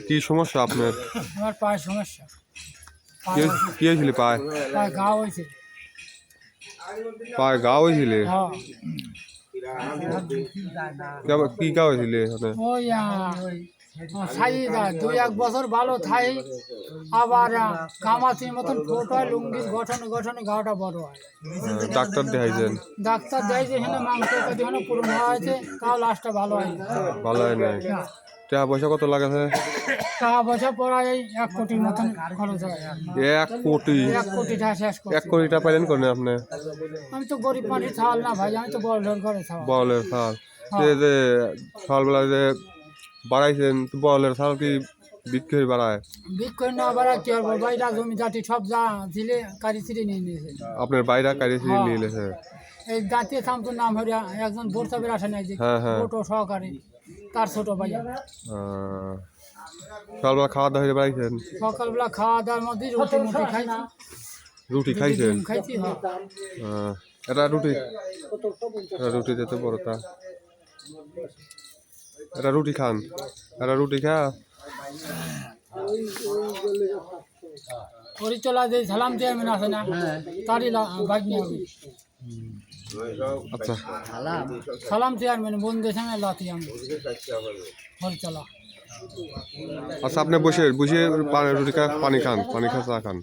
কি সমস্যা আপনার? আমার পায়ের সমস্যা। কি হয়েছিল পায়ে? পায়ে ঘা হয়েছে। পায়ে গা হয়েছিল? হ্যাঁ। কি গা হয়েছিল? ওই সাইদা 2-1 বছর ভালো থাই, আবার কামাতির মতন ফোট হয়, লুঙ্গির গঠনে গঠনে গাটা বড় হয়। ডাক্তার দেখাইছেন? ডাক্তার দেয় যেখানে মাংস যেখানে পূরণ হয়েছে, তাও লাস্টটা ভালো হয়। ভালো হয় না? টাকা পয়সা কত লাগাছে? টাকা পয়সা পড়ায় 1 কোটির মতন খরচ হয়। 1 কোটি? 1 কোটি টাকা শেষ 1 করছি। কোটি টাকা পাইলেন কোনে আপনি? আমি তো গরিব মানুষ ছাল না ভাই, আমি তো বড় লোক করে ছাল। বলের সাল? যে সকালবেলা যে বাড়াইছেন, বলের সাল কি বিক্রি বাড়ায়? বিক্রি না বাড়ায় কি করবো, বাইরা জমি জাতি সব যা দিলে কারি ছিঁড়ে নিয়ে নিয়েছে। আপনার বাইরা কারিয়ে নিয়ে নিয়েছে? এই জাতীয় সামতুর নাম হরিয়া একজন বোরসাবের আসে নাই যে ছোটো সহকারী, তার ছোট ভাই। সকালবেলা খাওয়া দাওয়া হয়ে বাড়াইছেন? সকালবেলা খাওয়া দাওয়ার মধ্যে রুটি মুটি খাইছি। রুটি খাইছেন? খাইছি। এটা রুটি, রুটিতে তো বড়টা। এটা রুটি খান, এটা রুটি খা। পরিচলা যে সালাম চেয়ারম্যান আছে না, তারই বাইক নিয়ে আমি। আচ্ছা, সালাম চেয়ারম্যান বন্ধুদের সঙ্গে লাতি আমি পরিচলা। আচ্ছা, আপনি বসে বসে রুটি খা, পানি খান, পানি খা, চা খান।